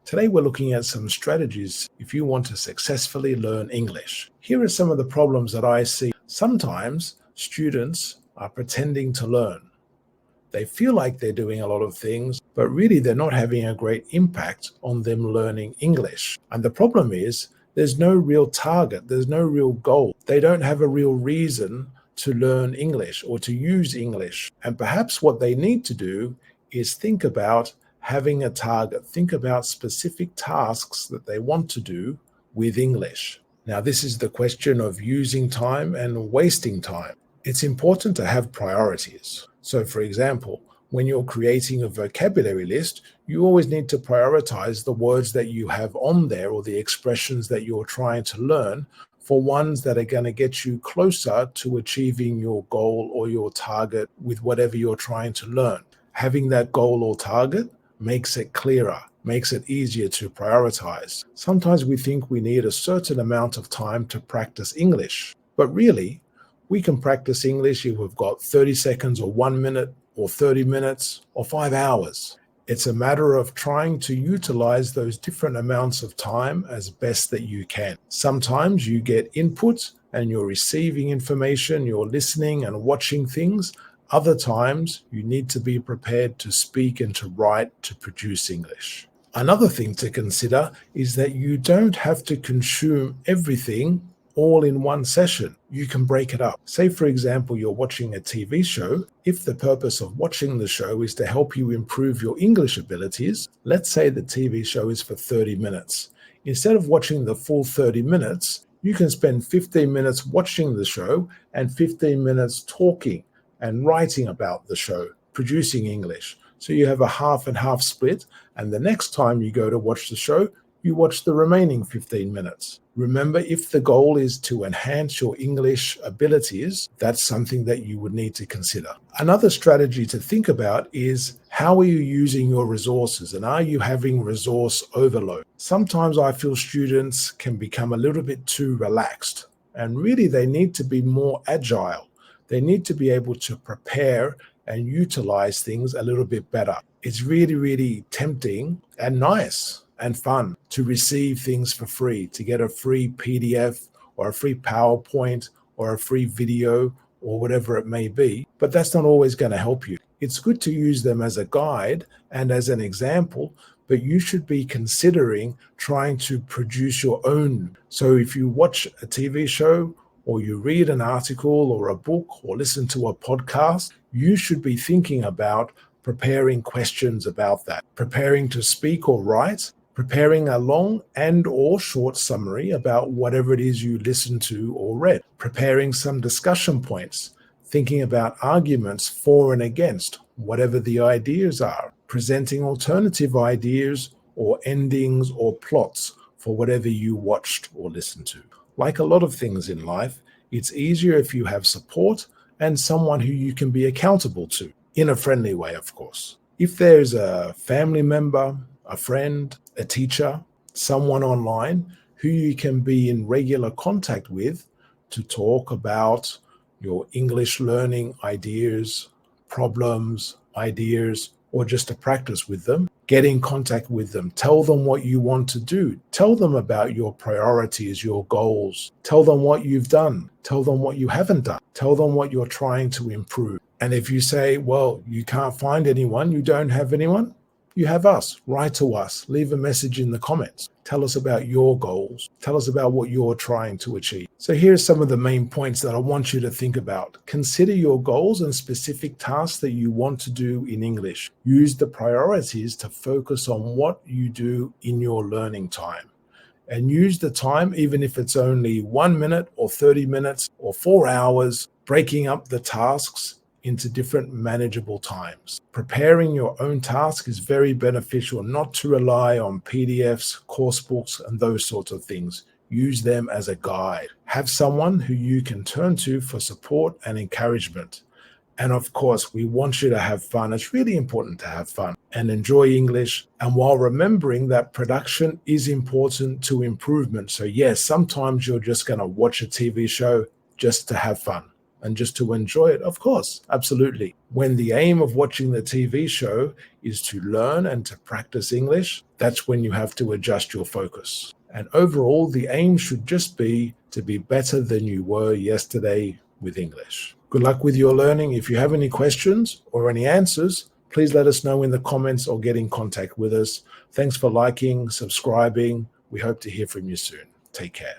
Today we're looking at some strategies if you want to successfully learn English. Here are some of the problems that I see. Sometimes students are pretending to learn. They feel like they're doing a lot of things, but really they're not having a great impact on them learning English. And the problem is there's no real target, there's no real goal. They don't have a real reason to learn English or to use English. And perhaps what they need to do is think about having a target, think about specific tasks that they want to do with English. Now, this is the question of using time and wasting time. It's important to have priorities. So, for example, when you're creating a vocabulary list, you always need to prioritize the words that you have on there or the expressions that you're trying to learn for ones that are going to get you closer to achieving your goal or your target with whatever you're trying to learn. Having that goal or target makes it clearer, makes it easier to prioritize. Sometimes we think we need a certain amount of time to practice English, but really, we can practice English if we've got 30 seconds or 1 minute or 30 minutes or 5 hours. It's a matter of trying to utilize those different amounts of time as best that you can. Sometimes you get input and you're receiving information, you're listening and watching things. Other times, you need to be prepared to speak and to write to produce English. Another thing to consider is that you don't have to consume everything all in one session. You can break it up. Say, for example, you're watching a TV show. If the purpose of watching the show is to help you improve your English abilities, let's say the TV show is for 30 minutes. Instead of watching the full 30 minutes, you can spend 15 minutes watching the show and 15 minutes talking and writing about the show, producing English. So you have a half and half split, and the next time you go to watch the show, you watch the remaining 15 minutes. Remember, if the goal is to enhance your English abilities, that's something that you would need to consider. Another strategy to think about is how are you using your resources and are you having resource overload? Sometimes I feel students can become a little bit too relaxed, and really they need to be more agile. They need to be able to prepare and utilize things a little bit better. It's really, really tempting and nice and fun to receive things for free, to get a free PDF or a free PowerPoint or a free video or whatever it may be, but that's not always going to help you. It's good to use them as a guide and as an example, but you should be considering trying to produce your own. So if you watch a TV show or you read an article or a book or listen to a podcast, you should be thinking about preparing questions about that, preparing to speak or write, preparing a long and or short summary about whatever it is you listened to or read, preparing some discussion points, thinking about arguments for and against whatever the ideas are, presenting alternative ideas or endings or plots for whatever you watched or listened to. Like a lot of things in life, it's easier if you have support and someone who you can be accountable to, in a friendly way, of course. If there's a family member, a friend, a teacher, someone online who you can be in regular contact with to talk about your English learning ideas, problems, ideas, or just to practice with them, get in contact with them. Tell them what you want to do. Tell them about your priorities, your goals. Tell them what you've done. Tell them what you haven't done. Tell them what you're trying to improve. And if you say, well, you can't find anyone, you don't have anyone, you have us. Write to us. Leave a message in the comments. Tell us about your goals. Tell us about what you're trying to achieve. So here's some of the main points that I want you to think about. Consider your goals and specific tasks that you want to do in English. Use the priorities to focus on what you do in your learning time. And use the time, even if it's only 1 minute or 30 minutes or 4 hours, breaking up the tasks into different manageable times. Preparing your own task is very beneficial, not to rely on PDFs, course books, and those sorts of things. Use them as a guide. Have someone who you can turn to for support and encouragement. And of course, we want you to have fun. It's really important to have fun and enjoy English. And while remembering that production is important to improvement. So yes, sometimes you're just going to watch a TV show just to have fun. and just to enjoy it? Of course, absolutely. When the aim of watching the TV show is to learn and to practice English, that's when you have to adjust your focus. And overall, the aim should just be to be better than you were yesterday with English. Good luck with your learning. If you have any questions or any answers, please let us know in the comments or get in contact with us. Thanks for liking, subscribing. We hope to hear from you soon. Take care.